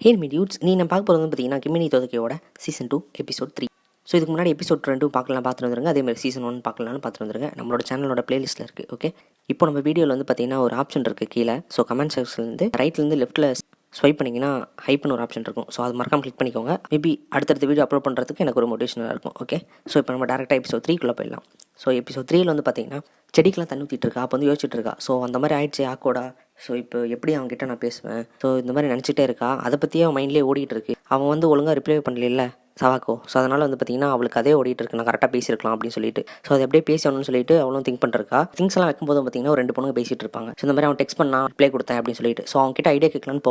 Hale மீடியூட்ஸ் நீ நான் பார்க்க போகிறது வந்து பார்த்தீங்கன்னா கிமினி தோதக்கையோட சீசன் 2 எபிசோட் 3. ஸோ இதுக்கு முன்னாடி எபிசோட் 2 பார்த்துட்டு வந்துருங்க. அதேமாதிரி சீசன் 1 பார்க்கலாம்னு பார்த்துட்டு வந்துருங்க. நம்மளோட சேனலோட பிளேலிஸ்ட்டில் இருக்குது. ஓகே, இப்போ நம்ம வீடியோவில் வந்து பார்த்தீங்கன்னா ஒரு ஆப்ஷன் இருக்குது கீழே. ஸோ கமெண்ட் செக்ஷன்லேருந்து ரைட்லேருந்து லெஃப்ட்டில் ஸ்வைப் பண்ணிங்கன்னா ஹைப்னு ஒரு ஆப்ஷன் இருக்கும். ஸோ அது மறக்காம கிளிக் பண்ணிக்கோங்க. மேபி அடுத்தடுத்த வீடியோ அப்லோட் பண்ணுறதுக்கு எனக்கு ஒரு மோட்டிவேஷனாக இருக்கும். ஓகே, ஸோ இப்போ நம்ம டேரெக்டாக எபிசோட் 3 போயிடலாம். ஸோ எபிசோட் 3 வந்து பார்த்தீங்கன்னா செடிக்கெலாம் தண்ணி ஊற்றிட்டு இருக்கா. அப்போ வந்து யோசிச்சுட்டு இருக்கா. ஸோ அந்த மாதிரி ஆயிடுச்சு ஆக்கோடா. ஸோ இப்போ எப்படி அவங்ககிட்ட நான் பேசுவேன். ஸோ இந்த மாதிரி நினச்சிட்டே இருக்கா. அதை பற்றியே அவன் மைண்ட்லேயே ஓடிட்டு இருக்கு. அவன் வந்து ஒழுங்காக ரிப்ளை பண்ணல சவாக்கோ. ஸோ அதனால் வந்து பார்த்தீங்கன்னா அவளுக்கு அதே ஓடிட்டு இருக்கு. நான் கரெக்டாக பேசியிருக்கலாம் அப்படின்னு சொல்லிட்டு. ஸோ அதை எப்படியே பேசணும்னு சொல்லிட்டு அவளும் திங்க் பண்ணிருக்கா. திங்ஸ் எல்லாம் வைக்கும்போது பார்த்தீங்கன்னா ஒரு 2 பொண்ணுங்க பேசிட்டு இருப்பாங்க. ஸோ இந்த மாதிரி அவன் டெக்ஸ்ட் பண்ணா ரிப்ளை கொடுத்தேன் அப்படின்னு சொல்லிட்டு. ஸோ அவங்க கிட்ட ஐடியா கேட்கலான்னு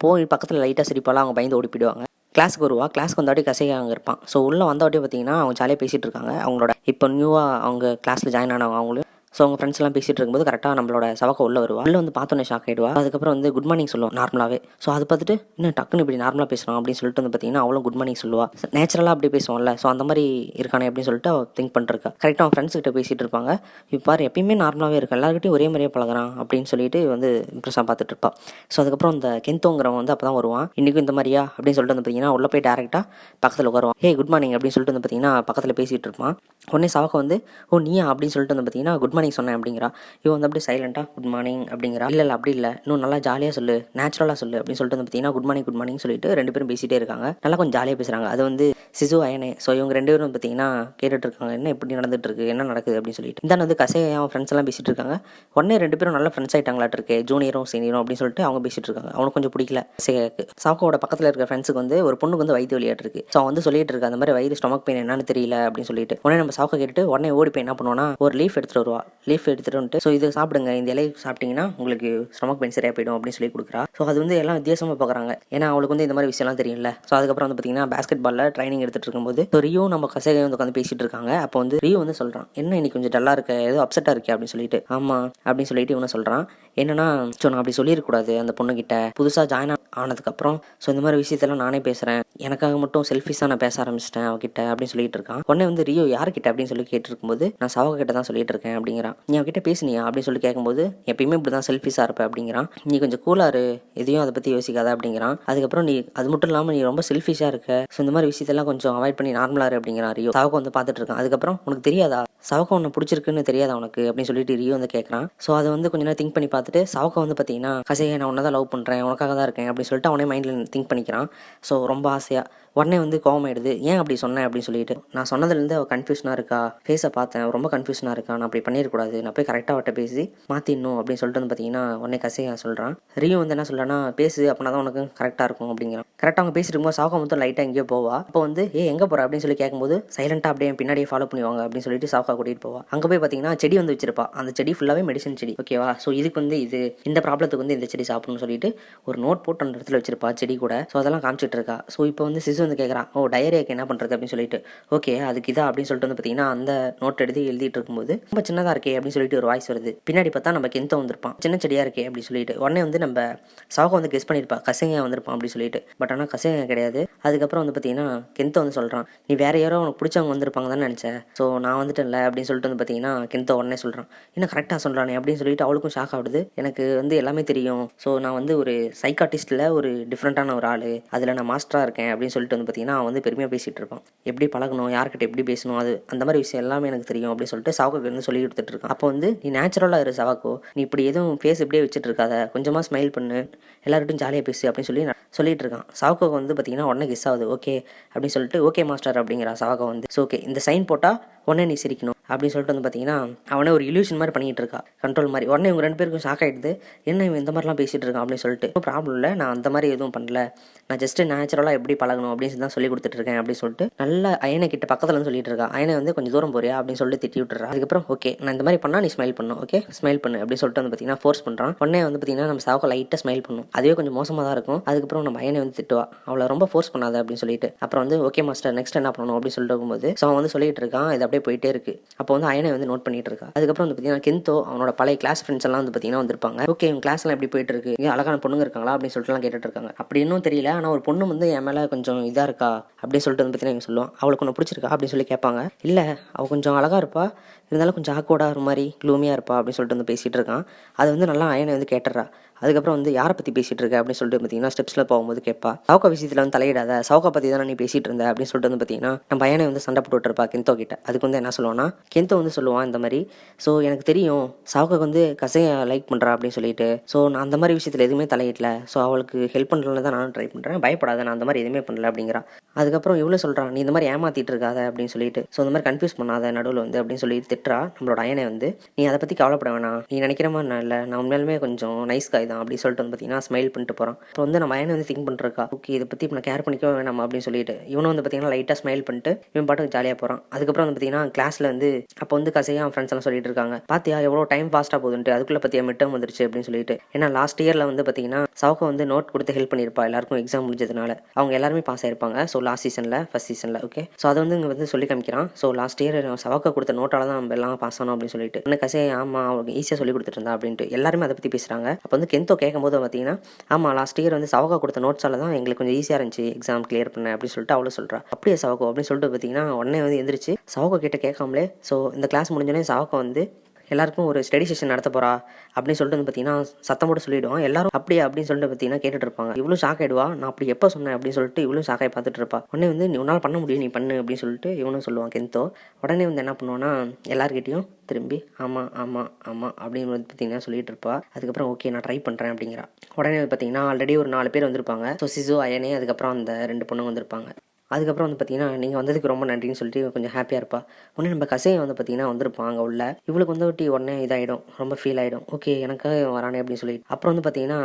போய் பக்கத்தில் லைட்டாக சிரிப்பாலாம். அவங்க பயந்து ஓடி போயிடுவாங்க. கிளாஸுக்கு வருவா. கிளாஸ்க்கு வந்தாட்டி கசையா அங்கே இருப்பான். ஸோ உள்ளே வந்தாட்டி பார்த்தீங்கன்னா அவங்க ஜாலியாக பேசிகிட்டு இருக்காங்க. அவங்களோட இப்போ நியூவாக அவங்க கிளாஸில் ஜாயின் ஆனவங்க அவங்களும். ஸோ அவங்க ஃப்ரெண்ட்ஸ் எல்லாம் பேசிகிட்டு இருக்கும்போது கரெக்டாக நம்மளோட சவக்கா உள்ள வருவா. உள்ள வந்து பார்த்தோன்னே ஷாக் ஆகிடுவா. அதுக்கப்புறம் வந்து குட் மார்னிங் சொல்லுவோம் நார்மலாகவே. ஸோ அதை பார்த்துட்டு இன்னும் டக்குன்னு இப்படி நார்மலாக பேசுகிறோம் அப்படின்னு சொல்லிட்டு வந்து பார்த்தீங்கன்னா அவளும் குட் மார்னிங் சொல்லுவா. நேச்சுரலாக அப்படி பேசுவோம்ல. ஸோ அந்த மாதிரி இருக்கானே அப்படின்னு சொல்லிட்டு அவள் திங்க் பண்ணிருக்கா. கரெக்டாக அவன் ஃப்ரெண்ட்ஸ் கிட்ட பேசிகிட்டு இருப்பாங்க. இப்போ எப்பயுமே நார்மலாகவே இருக்கும், எல்லாருக்கிட்டையும் ஒரே மாதிரியே பழகிறான் அப்படின்னு சொல்லிட்டு வந்து இம்ப்ரெஸ்ஸாக பார்த்துட்டு இருப்பா. ஸோ அதுக்கப்புறம் இந்த கெந்தோங்கிறவன் வந்து அப்போ தான் வருவான். இன்றைக்கும் இந்த மாதிரியா அப்படின்னு சொல்லிட்டு வந்து பார்த்தீங்கன்னா உள்ள போய் டேரெக்டாக பக்கத்தில் உட்காருவான். ஹே குட் மார்னிங் அப்படின்னு சொல்லிட்டு வந்து பார்த்தீங்கன்னா பக்கத்தில் பேசிகிட்டு இருப்பான். உடனே சவக்கா வந்து ஓ நீயா அப்படின்னு சொல்லிட்டு வந்து பார்த்தீங்கன்னா குட் மார்னிங் சொன்னேன் அப்படிங்கிறா. இவன் வந்து அப்படியே சைலண்டாக குட் மார்னிங் அப்படிங்கிறா. இல்லை அப்படி இல்லை, இன்னும் நல்லா ஜாலியாக சொல்லு, நேச்சுரலாக சொல்லு அப்படின்னு சொல்லிட்டு வந்து பார்த்தீங்கன்னா குட் மார்னிங் சொல்லிட்டு 2 பேரும் பேசிகிட்டே இருக்காங்க. நல்லா கொஞ்சம் ஜாலியாக பேசுகிறாங்க. அது வந்து சிசு அயனே. ஸோ இவங்க 2 பேரும் பார்த்தீங்கன்னா கேட்டுட்டு இருக்காங்க என்ன இப்படி நடந்துட்டு இருக்கு, என்ன நடக்குது அப்படின்னு சொல்லிட்டு. இந்த வந்து கசையா அவன் ஃப்ரெண்ட்ஸ் எல்லாம் பேசிட்டு இருக்காங்க. உடனே 2 பேரும் நல்ல ஃப்ரெண்ட்ஸ் ஆகிட்டாங்களாட்டு இருக்கு, ஜூனியரும் சீனியரும் அப்படின்னு சொல்லிட்டு அவங்க பேசிட்டு இருக்காங்க. அவனுக்கு கொஞ்சம் பிடிக்கல கசையாக்கு. சாக்கோட பக்கத்தில் இருக்கிற ஃப்ரெண்ட்ஸுக்கு வந்து ஒரு பொண்ணுக்கு வந்து வயிற்று வலியாட்டு இருக்கு. ஸோ அவன் வந்து சொல்லிட்டு இருக்கு அந்த மாதிரி வயிறு ஸ்டொமக் பெயின் என்னன்னு தெரியல அப்படின்னு சொல்லிட்டு. உடனே நம்ம சாக்கை கேட்டுட்டு உடனே ஓடி போய் என்ன பண்ணுவோன்னா ஒரு லீஃப் எடுத்துட்டு வருவா. லீஃப் எடுத்துட்டு வந்துட்டு ஸோ இது சாப்பிடுங்க, இந்த இலையை சாப்பிட்டீங்கன்னா உங்களுக்கு ஸ்டொமக் பெயின் சரியாக போயிடும் அப்படின்னு சொல்லி கொடுக்குறா. ஸோ அது வந்து எல்லாம் வித்தியாசமாக பார்க்குறாங்க. ஏன்னா அவளுக்கு வந்து இந்த மாதிரி விஷயம்லாம் தெரியல. ஸோ அதுக்கப்புறம் வந்து பார்த்தீங்கன்னா பேஸ்கெட் பாலில் ட்ரைனிங் எடுத்துட்டு இருக்கும்போது ஸோ ரியோ நம்ம கசையை வந்து உட்காந்து பேசிட்டு இருக்காங்க. அப்போ வந்து ரியோ வந்து சொல்கிறான் என்ன இன்னைக்கு கொஞ்சம் டல்லாக இருக்க, ஏதோ அப்செட்டாக இருக்கே அப்படின்னு சொல்லிட்டு. ஆமாம் அப்படின்னு சொல்லிட்டு இவனை சொல்கிறான். என்னன்னா ஸோ நான் அப்படி சொல்லியிருக்கூடாது அந்த பொண்ணுகிட்ட. புதுசாக ஜாயின் ஆனதுக்கப்புறம் ஸோ இந்த மாதிரி விஷயத்தெல்லாம் நானே பேசுகிறேன், எனக்காக மட்டும் செல்ஃபிஷாக நான் பேச ஆரம்பிச்சிட்டேன் அவகிட்ட அப்படின்னு சொல்லிட்டு இருக்கான். உடனே வந்து ரியோ யார்கிட்ட அப்படின்னு சொல்லி கேட்டுருக்கும்போது நான் சவக கிட்ட தான் சொல்லிட்டு இருக்கேன் அப்படிங்கிறான். நீ அவகிட்ட பேசுனியா அப்படின்னு சொல்லி கேட்கும்போது எப்பயுமே இப்படி தான் செல்ஃபிஷாக இருப்ப அப்படிங்கிறான். நீ கொஞ்சம் கூலாரு, எதையும் அதை பற்றி யோசிக்காத அப்படிங்கிறான். அதுக்கப்புறம் நீ அது மட்டும் இல்லாமல் நீ ரொம்ப செல்ஃபிஷாக இருக்க, ஸோ இந்த மாதிரி விஷயத்தெல்லாம் கொஞ்சம் அவாய்ட் பண்ணி நார்மலாக இரு அப்படிங்கிறான் ரியோ. சவக்கம் வந்து பார்த்துட்டு இருக்கான். அதுக்கப்புறம் உனக்கு தெரியாதா சவக்கம் உன்னை பிடிச்சிருக்குன்னு தெரியாதா உனக்கு அப்படின்னு சொல்லிட்டு ரியோ வந்து கேட்குறான். ஸோ அதை வந்து கொஞ்ச நேரம் திங்க் பண்ணி பார்த்துட்டு சவக்கம் வந்து பார்த்தீங்கன்னா கசையை நான் உன்னை தான் லவ் பண்ணுறேன், உனக்காக தான் இருக்கேன் அப்படின்னு சொல்லிட்டு அவனே மைண்டில் திங்க் பண்ணிக்கிறான். ஸோ ரொம்ப ஆசையாக உடனே வந்து கோவமாயிடுது. ஏன் அப்படி சொன்னேன் அப்படின்னு சொல்லிட்டு. நான் சொன்னதுலேருந்து அவள் கன்ஃபியூஷனாக இருக்கா, ஃபேஸை பார்த்தேன் ரொம்ப கன்ஃபியூஷனாக இருக்கா, நான் அப்படி பண்ணிடக்கூடாது, நான் போய் கரெக்டாக அவட்ட பேசி மாற்றிடணும் அப்படின்னு சொல்லிட்டு வந்து பார்த்தீங்கன்னா உடனே கசையா சொல்கிறான். ரியோ வந்து என்ன சொல்கிறான்னா பேசு அப்படின்னா தான் உனக்கு கரெக்டாக இருக்கும் அப்படிங்கிறான். கரெக்டாக அவங்க பேசிட்டு இருக்கும்போது சாவக்கா மட்டும் லைட்டாக எங்கேயோ போவா. அப்போ வந்து எங்கே போகிற அப்படின்னு சொல்லி கேட்கும்போது சைலண்டாக அப்படியே பின்னாடியே ஃபாலோ பண்ணுவாங்க அப்படின்னு சொல்லிட்டு சாவக்கா கூட்டிகிட்டு போவா. அங்கே போய் பார்த்தீங்கன்னா செடி வந்து வச்சிருப்பா. அந்த செடி ஃபுல்லாகவே மெடிசன் செடி. ஓகேவா. ஸோ இதுக்கு வந்து இந்த ப்ராப்ளத்துக்கு வந்து இந்த செடி சாப்பிடணும்னு சொல்லிட்டு ஒரு நோட் போட்டு அந்த இடத்துல வச்சிருப்பா செடி கூட. ஸோ அதெல்லாம் காமிச்சிட்டு இருக்கா. ஸோ இப்போ வந்து சிசு வந்து கேட்குறான் ஓ டயரியாக்கு என்ன பண்ணுறது அப்படின்னு சொல்லிட்டு. ஓகே அதுக்கு இதா அப்படின்னு சொல்லிட்டு வந்து பார்த்தீங்கன்னா அந்த நோட் எடுத்து எழுதிட்டு இருக்கும்போது ரொம்ப சின்னதாக இருக்கே அப்படின்னு சொல்லிட்டு ஒரு வாய்ஸ் வருது. பின்னாடி பார்த்தா நம்ம கெந்தோ வந்திருப்பான். சின்ன செடியாக இருக்கே அப்படின்னு சொல்லிட்டு. உடனே வந்து நம்ம சாவக்கா வந்து கெஸ் பண்ணியிருப்பா கசையா வந்திருப்பான் அப்படின்னு சொல்லிட்டு. பட் ஆனால் கசையா கிடையாது. அதுக்கப்புறம் வந்து பார்த்தீங்கன்னா கெந்தோ வந்து சொல்கிறான் நீ வேற யாரோ உனக்கு பிடிச்சவங்க வந்திருப்பாங்க தான் நினச்சேன், ஸோ நான் வந்துட்டேன்ல அப்படின்னு சொல்லிட்டு வந்து பார்த்தீங்கன்னா கெந்தோ உடனே சொல்கிறான். இன்னும் கரெக்டாக சொல்கிறானே அப்படின்னு சொல்லிட்டு அவளுக்கும் ஷாக் ஆகுது. எனக்கு வந்து எல்லாமே தெரியும், ஸோ நான் வந்து ஒரு சைக்காட்டிஸ்ட்டில் ஒரு டிஃப்ரெண்ட்டான ஒரு ஆள், அதில் நான் மாஸ்டராக இருக்கேன் அப்படின்னு சொல்லிட்டு வந்து பார்த்தீங்கன்னா அவன் வந்து பெருமையாக பேசிகிட்டு இருப்பான். எப்படி பழகணும், யார்கிட்ட எப்படி பேசணும், அது அந்த மாதிரி விஷயம் எல்லாமே எனக்கு தெரியும் அப்படின்னு சொல்லிட்டு சவாக்கு வந்து சொல்லி கொடுத்துட்டு இருக்கான். அப்போ வந்து நீ நேச்சுரலாக இரு சவாக்கோ, நீ இப்படி எதுவும் ஃபேஸ் இப்படியே வச்சுட்டு இருக்காத, கொஞ்சமாக ஸ்மைல் பண்ணு, எல்லார்கிட்டையும் ஜாலியாக பேசு அப்படின்னு சொல்லி சொல்லிட்டு இருக்கான். சவாக்கோ வந்து பார்த்தீங்கன்னா உடனே கெஸ் ஆகுது. ஓகே அப்படின்னு சொல்லிட்டு ஓகே மாஸ்டர் அப்படிங்கிறா சவாக்கோ வந்து. ஸோ ஓகே இந்த சைன் போட்டால் உடனே நீ சிரிக்கணும் அப்படின்னு சொல்லிட்டு வந்து பார்த்தீங்கன்னா அவனே ஒரு இல்யூஷன் மாதிரி பண்ணிகிட்டு இருக்கா, கண்ட்ரோல் மாதிரி. உடனே இவங்க 2 பேருக்கும் ஷாக் ஆகிடுது. என்ன இவன் இந்த மாதிரிலாம் பேசிகிட்டு இருக்கான் அப்படின்னு சொல்லிட்டு. ப்ராப்ளம் இல்லை, நான் அந்த மாதிரி எதுவும் பண்ணல, நான் ஜஸ்ட்டு நேச்சுரலாக எப்படி பழகணும் அப்படின்னு தான் சொல்லி கொடுத்துட்டு இருக்கேன் அப்படின்னு சொல்லிட்டு நல்ல அயனை கிட்ட பக்கத்தில் வந்து சொல்லிட்டு இருக்கா. அயனை வந்து கொஞ்சம் தூரம் போறியா அப்படின்னு சொல்லிட்டு திட்டி விட்டுறா. அதுக்கப்புறம் ஓகே நான் இந்த மாதிரி பண்ணால் நீ ஸ்மைல் பண்ணும், ஓகே ஸ்மைல் பண்ணு அப்படின்னு சொல்லிட்டு வந்து பார்த்தீங்கன்னா ஃபோர்ஸ் பண்ணுறான். உடனே வந்து பார்த்தீங்கன்னா நம்ம சாவுக்கு லைட்டாக ஸ்மைல் பண்ணும், அதுவே கொஞ்சம் மோசமாக தான் இருக்கும். அதுக்கப்புறம் நம்ம அயனை வந்து திட்டுவா, அவளை ரொம்ப ஃபோர்ஸ் பண்ணாத அப்படின்னு சொல்லிட்டு. அப்புறம் வந்து ஓகே மாஸ்டர் நெக்ஸ்ட் என்ன பண்ணணும் அப்படின்னு சொல்லிட்டு இருக்கும்போது ஸோ அவன் வந்து சொல்லிட்டு இருக்கான். இது அப்படியே போயிட்டே இருக்கு. அப்போ வந்து அயனை வந்து நோட் பண்ணிட்டு இருக்கா. அதுக்கப்புறம் வந்து பார்த்தீங்கன்னா கெந்தோ அவனோட பழைய கிளாஸ் ஃப்ரெண்ட்ஸ் எல்லாம் வந்து பார்த்தீங்கன்னா வந்திருப்பாங்க. ஓகே இவங்க கிளாஸ்லாம் எப்படி போயிட்டு இருக்கு, அழகான பொண்ணுங்க இருக்காங்களா அப்படின்னு சொல்லிட்டுலாம் கேட்டுட்டு இருக்காங்க. அப்படி இன்னும் தெரியல, ஆனால் ஒரு பொண்ணு வந்து என் மேலே கொஞ்சம் இதாக இருக்கா அப்படின்னு சொல்லிட்டு வந்து பார்த்தீங்கன்னா சொல்லுவான். அவளுக்கு ஒன்று பிடிச்சிருக்கா அப்படின்னு சொல்லி கேட்பாங்க. இல்லை அவள் கொஞ்சம் அழகாக இருப்பா, இருந்தாலும் கொஞ்சம் ஆக்வர்டாக ஒரு மாதிரி க்ளூமியாக இருப்பா அப்படின்னு சொல்லிட்டு வந்து பேசிகிட்டு இருக்கான். அது வந்து நல்லா அயனை வந்து கேட்டுறா. அதுக்கப்புறம் வந்து யாரை பற்றி பேசிகிட்டு இருக்க அப்படின்னு சொல்லிட்டு பார்த்தீங்கன்னா ஸ்டெப்ஸில் போகும்போது கேட்பா. சவுக்கா விஷயத்தில் வந்து தலையிடாத, சவுக்கா பற்றி தானே நீ பேசிகிட்டு இருந்த அப்படின்னு சொல்லிட்டு வந்து பார்த்தீங்கன்னா நம்ம பையனை வந்து சண்டை போட்டு விட்டுருப்பா கெந்தோ கிட்ட. அதுக்கு வந்து என்ன சொல்லுவான்னா, கெந்தோ வந்து சொல்லுவான் இந்த மாதிரி, ஸோ எனக்கு தெரியும் சவுக்காக்கு வந்து கசையை லைக் பண்ணுறா அப்படின்னு சொல்லிட்டு, ஸோ நான் அந்த மாதிரி விஷயத்தில் எதுவுமே தலையிடல, ஸோ அவளுக்கு ஹெல்ப் பண்ணுறதுல தான் நான் ட்ரை பண்ணுறேன், பயப்படாத நான் அந்த மாதிரி எதுவுமே பண்ணல அப்படிங்கிறா. அதுக்கப்புறம் இவ்வளோ சொல்கிறான், நீ இந்த மாதிரி ஏமாற்றிட்டு இருக்காத அப்படின்னு சொல்லிட்டு, ஸோ இந்த மாதிரி கன்ஃபியூஸ் பண்ணாத நடுவில் வந்து அப்படின்னு சொல்லிட்டு திட்டுறா நம்மளோட அயனை வந்து. நீ அதை பற்றி கவலைப்பட வேணாம், நீ நினைக்கிற மாதிரி நான் இல்லை, நான் உண்மையாலுமே கொஞ்சம் நைஸ் காய் தான் அப்படின்னு சொல்லிட்டு வந்து பார்த்தீங்கன்னா ஸ்மைல் பண்ணிட்டு போகிறான். இப்போ வந்து நம்ம அயனை வந்து திங்க் பண்ணிருக்கா, ஓகே இதை பற்றி நான் கேர் பண்ணிக்க வேணாம் அப்படின்னு சொல்லிட்டு இவனும் வந்து பார்த்தீங்கன்னா லைட்டாக ஸ்மைல் பண்ணிட்டு இவன் பாட்டுக்கு ஜாலியாக போகிறான். அதுக்கப்புறம் வந்து பார்த்தீங்கன்னா கிளாஸில் வந்து அப்போ வந்து கசையாக அவன் ஃப்ரெண்ட்ஸ் எல்லாம் சொல்லிட்டு இருக்காங்க, பாத்தியா எவ்வளோ டைம் ஃபாஸ்ட்டாக போகுதுன்ட்டு, அதுக்குள்ளே பற்றியா மிட் டேர்ம் வந்துருச்சு அப்படின்னு சொல்லிட்டு. ஏன்னா லாஸ்ட் இயரில் வந்து பார்த்தீங்கன்னா சவுக்கா வந்து நோட் கொடுத்து ஹெல்ப் பண்ணியிருப்பா எல்லாருக்கும் எக்ஸாம் முடிஞ்சதுனால, அவங்க எல்லாருமே பாஸ் ஆயிருப்பாங்க. ஸோ லாஸ்ட் சீசனில் ஃபர்ஸ்ட் சீசனில் ஓகே. ஸோ அதை வந்து இங்கே வந்து சொல்லி காமிக்கிறான். ஸோ லாஸ்ட் இயர் சவுக்கா கொடுத்த நோட்டால தான் நம்ம எல்லாம் பாஸ் ஆனோம் அப்படின்னு சொல்லிட்டு. என்ன கசை ஆமாம் அவங்களுக்கு ஈஸியாக சொல்லி கொடுத்துட்டு இருந்தா அப்படின்ட்டு எல்லாருமே அதை பற்றி பேசுகிறாங்க. அப்போ வந்து கெந்தோ கேட்கும்போது பார்த்தீங்கன்னா, ஆமாம் லாஸ்ட் இயர் வந்து சவுக்கா கொடுத்த நோட்ஸால தான் எங்களுக்கு கொஞ்சம் ஈஸியாக இருந்துச்சு எக்ஸாம் கிளியர் பண்ண அப்படின்னு சொல்லிட்டு அவ்வளோ சொல்கிறா. அப்படியே சவுக்கோ அப்படின்னு சொல்லிட்டு பார்த்தீங்கன்னா உடனே வந்து எந்திரிச்சு சவுக்கா கிட்ட கேட்காமலே, ஸோ இந்த கிளாஸ் முடிஞ்சோடனே சவுக்கா வந்து எல்லாருக்கும் ஒரு ஸ்டடி செஷன் நடத்த போறா அப்படின்னு சொல்லிட்டு வந்து பார்த்தீங்கன்னா சத்தம் போட்டு சொல்லிவிடுவான். எல்லாரும் அப்படியே அப்படின்னு சொல்லிட்டு பார்த்தீங்கன்னா கேட்டுட்டு இருப்பாங்க. இவ்வளோ ஷாக் ஆயிடுவா, நான் அப்படி எப்போ சொன்னேன் அப்படின்னு சொல்லிட்டு இவ்வளோ ஷாக் ஆகி பார்த்துட்டு இருப்பா. உடனே வந்து நீ உன்னால் பண்ண முடியும், நீ பண்ணு அப்படின்னு சொல்லிட்டு இவனும் சொல்லுவான் கெந்தோ. உடனே வந்து என்ன பண்ணுவான்னா எல்லாருக்கிட்டையும் திரும்பி ஆமாம் ஆமாம் ஆமாம் அப்படின்னு வந்து பார்த்தீங்கன்னா சொல்லிட்டு இருப்பா. அதுக்கப்புறம் ஓகே நான் ட்ரை பண்ணுறேன் அப்படிங்கிறா. உடனே வந்து பார்த்தீங்கன்னா ஆல்ரெடி ஒரு 4 பேர் வந்திருப்பாங்க. ஸோ சிசு அயனே அதுக்கப்புறம் அந்த 2 பொண்ணுங்க வந்திருப்பாங்க. அதுக்கப்புறம் வந்து பார்த்தீங்கன்னா நீங்கள் வந்ததுக்கு ரொம்ப நன்றின்னு சொல்லிட்டு கொஞ்சம் ஹாப்பியாக இருப்பா. உடனே நம்ம கசையை வந்து பார்த்தீங்கன்னா வந்திருப்பான் அங்கே உள்ள. இவளுக்கு வந்து ஒட்டி உடனே இதாகிடும், ரொம்ப ஃபீல் ஆகிடும். ஓகே எனக்காக வரானே அப்படின்னு சொல்லிட்டு. அப்புறம் வந்து பார்த்தீங்கன்னா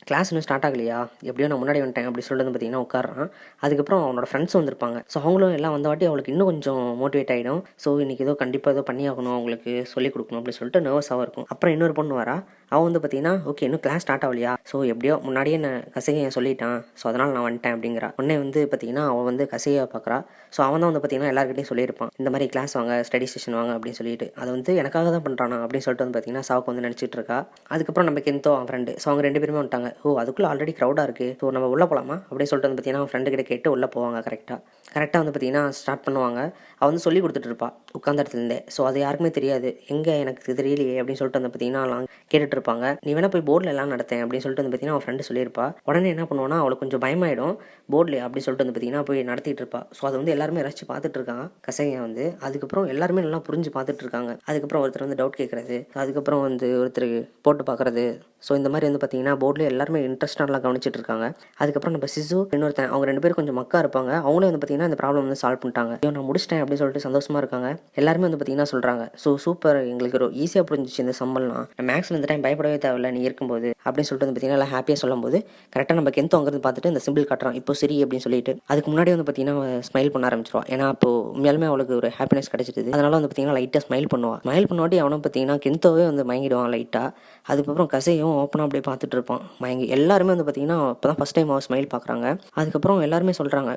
கிளாஸ் இன்னும் ஸ்டார்ட் ஆகலையா, எப்படியோ நான் முன்னாடி வந்துட்டேன் அப்படி சொல்லிட்டு வந்து பார்த்தீங்கன்னா உட்காரான். அதுக்கப்புறம் அவனோட ஃப்ரெண்ட்ஸ் வந்திருப்பாங்க. ஸோ அவங்களும் எல்லாம் வந்த வாட்டி அவளுக்கு இன்னும் கொஞ்சம் மோட்டிவேட் ஆகிடும். ஸோ இன்றைக்கி ஏதோ கண்டிப்பாக ஏதோ பண்ணி ஆகணும், அவங்களுக்கு சொல்லிக் கொடுக்கணும் அப்படின்னு சொல்லிட்டு நர்வஸாகவும் இருக்கும். அப்புறம் இன்னொரு பொண்ணு வரா. அவன் வந்து பார்த்தீங்கன்னா ஓகே இன்னும் கிளாஸ் ஸ்டார்ட் ஆகலையா, ஸோ எப்படியோ முன்னாடியே நான் கசையை சொல்லிட்டான், ஸோ அதனால் நான் வந்துட்டேன் அப்படிங்கிறா. உடனே வந்து பார்த்தீங்கன்னா அவன் வந்து கசையை பார்க்குறா. ஸோ அவன் தான் வந்து பார்த்தீங்கன்னா எல்லாருக்கிட்டையும் சொல்லியிருப்பான் இந்த மாதிரி கிளாஸ் வாங்க, ஸ்டடி செஷன் வாங்க அப்படின்னு சொல்லிட்டு. அதை வந்து எனக்காக தான் பண்ணுறானா அப்படின்னு சொல்லிட்டு வந்து பார்த்தீங்கன்னா சாவுக்கு வந்து நினச்சிட்டு இருக்கா. அதுக்கப்புறம் நம்ம கெந்தோ அவன் ஃப்ரெண்டு, ஸோ அவங்க 2 பேருமே வந்துட்டாங்க. ஓ அதுக்குள்ளே ஆல்ரெடி க்ரௌடாக இருக்குது, ஸோ நம்ம உள்ளே போகலாமா அப்படின்னு சொல்லிட்டு வந்து பார்த்தீங்கன்னா அவன் ஃப்ரெண்டு கிட்ட கேட்டு உள்ளே போவாங்க. கரெக்டாக வந்து பார்த்தீங்கன்னா ஸ்டார்ட் பண்ணுவாங்க. அவள் வந்து சொல்லி கொடுத்துட்டு இருப்பா உட்காந்த இடத்துலேருந்தே. ஸோ அது யாருக்குமே தெரியாது, எங்கே எனக்கு தெரியலையே அப்படின்னு சொல்லிட்டு வந்து பார்த்தீங்கன்னா எல்லாம் கேட்டுட்டு இருப்பாங்க. நீ வேணா போய் போர்டில் எல்லாம் நடத்தேன் அப்படின்னு சொல்லிட்டு வந்து பார்த்தீங்கன்னா அவன் ஃப்ரெண்டு சொல்லியிருப்பா. உடனே என்ன பண்ணுவான்னா அவளுக்கு கொஞ்சம் பயமாயிடும், போர்டில் அப்படின்னு சொல்லிட்டு வந்து பார்த்தீங்கன்னா போய் நடத்திட்டு இருப்பா. ஸோ அதை வந்து எல்லாருமே ரசிச்சு பார்த்துட்டு இருக்காங்க கசையை வந்து. அதுக்கப்புறம் எல்லாருமே நல்லா புரிஞ்சு பார்த்துட்டு இருக்காங்க. அதுக்கப்புறம் ஒருத்தர் வந்து டவுட் கேட்குறது, அதுக்கப்புறம் வந்து ஒருத்தர் போட்டு பார்க்குறது. ஸோ இந்த மாதிரி வந்து பார்த்தீங்கன்னா போர்டில் எல்லாருமே இன்ட்ரெஸ்டாக கவனிச்சிட்டு இருக்காங்க. அதுக்கப்புறம் நம்ம சிசு இன்னொருத்தன், அவங்க 2 பேரும் கொஞ்சம் மக்கா இருப்பாங்க. அவங்களே வந்து பார்த்தீங்கன்னா இந்த ப்ராப்ளம் வந்து சால்வ் பண்ணிட்டாங்க. ஐயோ நான் முடிச்சிட்டேன் அப்படின்னு சொல்லிட்டு சந்தோஷமாக இருக்காங்க. எல்லாருமே வந்து பார்த்தீங்கன்னா சொல்கிறாங்க, ஸோ சூப்பர் எங்களுக்கு ஒரு ஈஸியாக புரிஞ்சிச்சு இந்த சம்பளம்லாம், நான் மேக்ஸில் இந்த டைம் பயப்படவே தேவையில்ல நீ இருக்கும்போது அப்படின்னு சொல்லிட்டு வந்து பார்த்தீங்கன்னா எல்லாம் ஹாப்பியாக சொல்லும்போது கரெக்டாக நம்ம கெந்தோ அங்கேருந்து பார்த்துட்டு இந்த சிம்பிள் காட்டுறான் இப்போ சரி அப்படின்னு சொல்லிட்டு. அதுக்கு முன்னாடி வந்து பார்த்தீங்கன்னா ஸ்மைல் பண்ண ஆரம்பிச்சிருவா. ஏன்னா அப்போ உண்மையாலுமே அவளுக்கு ஒரு ஹாப்பினஸ் கிடைச்சிது. அதனால வந்து பார்த்தீங்கன்னா லைட்டாக ஸ்மைல் பண்ணுவாட்டி அவனும் பார்த்தீங்கன்னா கெந்தோவே வந்து மயங்கிடுவான் லைட்டாக. அதுக்கப்புறம் கசையும் ஓப்பனாக அப்படியே பார்த்துட்டு இருப்பான் மயங்கி. எல்லாருமே வந்து பார்த்தீங்கன்னா இப்போ தான் ஃபஸ்ட் டைம் அவன் ஸ்மைல் பார்க்குறாங்க. அதுக்கப்புறம் எல்லாருமே சொல்கிறாங்க,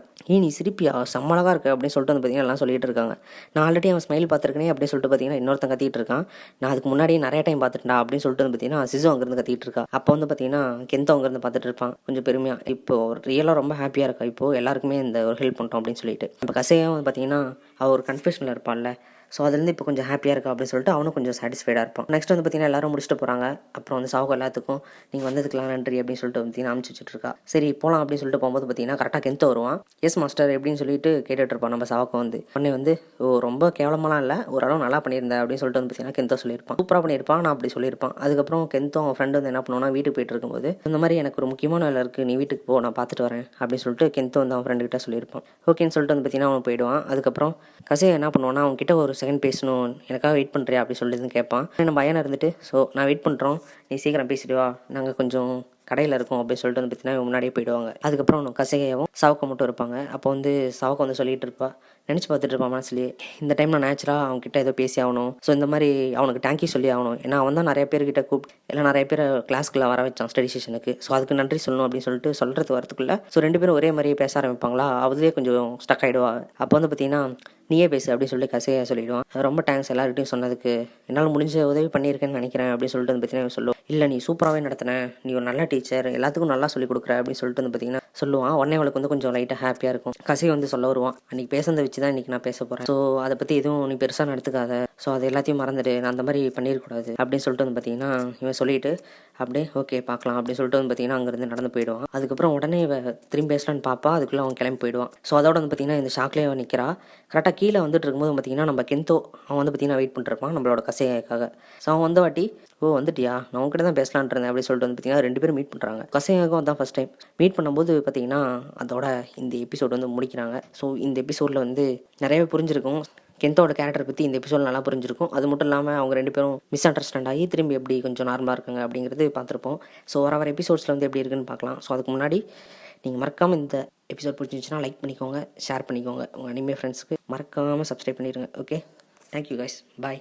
நீ சிரிப்பியா செம்ம அழகா இருக்கு அப்படின்னு சொல்லிட்டு வந்து பார்த்தீங்கன்னா எல்லாம் சொல்லிட்டு இருக்காங்க. நான் ஆல்ரெடி அவன் ஸ்மைல் பார்த்துருக்கேனே அப்படின்னு சொல்லிட்டு பார்த்தீங்கன்னா இன்னொருத்தன் கத்திட்டு இருக்கான். நான் அதுக்கு முன்னாடியே நிறைய டைம் பார்த்துட்டா அப்படின்னு சொல்லிட்டு வந்து பார்த்தீங்கன்னா சிசு அங்கேருந்து கத்திட்டு இருக்கா. அப்போ வந்து பார்த்தீங்கன்னா கெந்தோ அங்கேருந்து பார்த்துட்டு இருப்பான் கொஞ்சம் பெருமையாக. இப்போ ரியலாக ரொம்ப ஹாப்பியாக இருக்கா, இப்போ எல்லாருக்குமே இந்த ஒரு ஹெல்ப் பண்ணிட்டோம் அப்படின்னு சொல்லிட்டு. இப்போ கசையாக வந்து பார்த்தீங்கன்னா அவள் ஒரு கன்ஃபியூஷனில் இருப்பான்ல, ஸோ அதுலேருந்து இப்போ கொஞ்சம் ஹாப்பியாக இருக்கா அப்படின்னு சொல்லிட்டு அவனும் கொஞ்சம் சாட்டிஸ்ஃபைடாக இருப்பான். நெக்ஸ்ட் வந்து பார்த்தீங்கன்னா எல்லாரும் முடிச்சுட்டு போகிறாங்க. அப்புறம் வந்து சாவுக்கு எல்லாத்துக்கும் நீங்கள் வந்ததுக்கெலாம் நன்றி அப்படின்னு சொல்லிட்டு பார்த்தீங்கன்னா அனுப்பிச்சி வச்சுட்டு சரி போகலாம் அப்படின்னு சொல்லிட்டு போகும்போது பார்த்தீங்கன்னா கரெக்டாக கெந்தோ வருவான். எஸ் மாஸ்டர் எப்படின்னு சொல்லிட்டு கேட்டுட்டு இருப்பான் நம்ம சாவுக்கு வந்து. உடனே வந்து ரொம்ப கேவலமாலாம் இல்லை, ஓரளவு நல்லா பண்ணியிருந்தேன் அப்படின்னு சொல்லிட்டு வந்து பார்த்தீங்கன்னா கெந்தோ சொல்லியிருப்பான். சூப்பராக பண்ணியிருப்பான், நான் அப்படி சொல்லியிருப்பான். அதுக்கப்புறம் கெந்தோ அவன் ஃப்ரெண்டு வந்து என்ன பண்ணுவான்னா வீட்டுக்கு போயிட்டு இருக்கும்போது இந்த மாதிரி எனக்கு ஒரு முக்கியமான வேலை இருக்குது, நீ வீட்டுக்கு போ நான் பார்த்துட்டு வரேன் அப்படின்னு சொல்லிட்டு கெந்தோ வந்து அவன் ஃப்ரெண்டுக்கிட்ட சொல்லியிருப்பான். ஓகேன்னு சொல்லிட்டு வந்து பார்த்தீங்கன்னா அவன் போயிடுவான். அதுக்கப்புறம் கசையை என்ன பண்ணுவான்னா அவன் கிட்ட ஒரு செகண்ட் பேசணும், எனக்காக வெயிட் பண்ணுறியா அப்படி சொல்லிட்டு கேட்பான். நம்ம பையனை இருந்துட்டு ஸோ நான் வெயிட் பண்ணுறோம், நீ சீக்கிரம் பேசிட்டு வா, நாங்கள் கொஞ்சம் கடையில் இருக்கும் அப்படின்னு சொல்லிட்டு வந்து பார்த்தீங்கன்னா முன்னாடியே போயிடுவாங்க. அதுக்கப்புறம் கசையாவும் சாவுக்க மட்டும் இருப்பாங்க. அப்போ வந்து சாவுக்க வந்து சொல்லிட்டு இருப்பா, நினச்சி பார்த்துட்டு இருப்பான் மனசுலேயே, இந்த டைம் நான் நேச்சுராக அவன்கிட்ட ஏதோ பேசி ஆகணும், ஸோ இந்த மாதிரி அவனுக்கு தேங்க்யூ சொல்லி ஆகணும். ஏன்னா அவன் தான் நிறைய பேர்கிட்ட கூப்பிட்டு எல்லாம் நிறைய பேர் கிளாஸ்க்குள்ளே வர வச்சான் ஸ்டடி செஷனுக்கு. ஸோ அதுக்கு நன்றி சொல்லணும் அப்படின்னு சொல்லிட்டு சொல்கிறது வரதுக்குள்ளே ஸோ 2 பேரும் ஒரே மாதிரியே பேச ஆரம்பிப்பாங்களா, அதுலேயே கொஞ்சம் ஸ்டக் ஆகிடுவா. அப்போ வந்து பார்த்தீங்கன்னா நீயே பேசு அப்படின்னு சொல்லிட்டு கசையாக சொல்லிவிடுவான். ரொம்ப தேங்க்ஸ் எல்லாருக்கிட்டையும் சொன்னதுக்கு, என்னால் முடிஞ்ச உதவி பண்ணியிருக்கேன்னு நினைக்கிறேன் அப்படின்னு சொல்லிட்டு வந்து பார்த்தீங்கன்னா சொல்லுவோம். இல்லை நீ சூப்பராகவே நடத்தினேன், நீ ஒரு நல்ல டீச்சர், எல்லாத்துக்கும் நல்லா சொல்லிக் கொடுக்குற அப்படின்னு சொல்லிட்டு வந்து பார்த்தீங்கன்னா சொல்லுவான். உடனே அவளுக்கு வந்து கொஞ்சம் லைட்டாக ஹாப்பியாக இருக்கும். கசை வந்து சொல்ல வருவான், அன்றைக்கி பேசுனதை வச்சு தான் இன்றைக்கி நான் பேச போகிறேன், ஸோ அதை பற்றி எதுவும் நீ பெருசாக நடத்துக்காத, ஸோ அது எல்லாத்தையும் மறந்துடு, நான் அந்த மாதிரி பண்ணிடக்கூடாது அப்படின்னு சொல்லிட்டு வந்து பார்த்தீங்கன்னா இவன் சொல்லிட்டு அப்படியே ஓகே பார்க்கலாம் அப்படின்னு சொல்லிட்டு வந்து பார்த்தீங்கன்னா அங்கேருந்து நடந்து போயிடுவான். அதுக்கப்புறம் உடனே திரும்பி பேசலான்னு பார்ப்பா, அதுக்குள்ளே அவன் கிளம்பி போயிடுவான். ஸோ அதோட வந்து பார்த்தீங்கன்னா இந்த ஷாக்லேயே அவன் நிற்கிறா. கரெக்டாக கீழே வந்துட்டு இருக்கும்போது பார்த்தீங்கன்னா நம்ம கெந்தோ அவன் வந்து பார்த்தீங்கன்னா வெயிட் பண்ணிருப்பான் நம்மளோட கசையாக்காக. ஸோ அவன் வந்த வாட்டி வந்துட்டியா, நான் உங்ககிட்ட தான் பேசலான் இருந்தேன் அப்படின்னு சொல்லிட்டு வந்து பார்த்தீங்கன்னா 2 பேரும் மீட் பண்ணுறாங்க. கசையாக்கும் அதான் ஃபஸ்ட் டைம் மீட் பண்ணும்போது பார்த்தீங்கன்னா அதோட இந்த எபிசோட் வந்து முடிக்கிறாங்க. ஸோ இந்த எபிசோடில் வந்து நிறையவே புரிஞ்சிருக்கும். கெந்தோட கேரக்டர் பற்றி இந்த எபிசோட் நல்லா புரிஞ்சிருக்கும். அது மட்டும் இல்லாமல் அவங்க 2 பேரும் மிஸ் அண்டர்ஸ்டாண்ட் ஆகி திரும்பி எப்படி கொஞ்சம் நார்மலாக இருக்காங்க அப்படிங்கிறது பார்த்துருப்போம். ஸோ வர எபிசோட்ஸில் வந்து எப்படி இருக்குன்னு பார்க்கலாம். ஸோ அதுக்கு முன்னாடி நீங்கள் மறக்காமல் இந்த எபிசோட் பிடிச்சிருந்துச்சுன்னா லைக் பண்ணிக்கோங்க, ஷேர் பண்ணிக்கோங்க. உங்கள் அனிமே ஃப்ரெண்ட்ஸுக்கு மறக்காமல் சப்ஸ்கிரைப் பண்ணிடுங்க. ஓகே, தேங்க்யூ கைஸ், பாய்.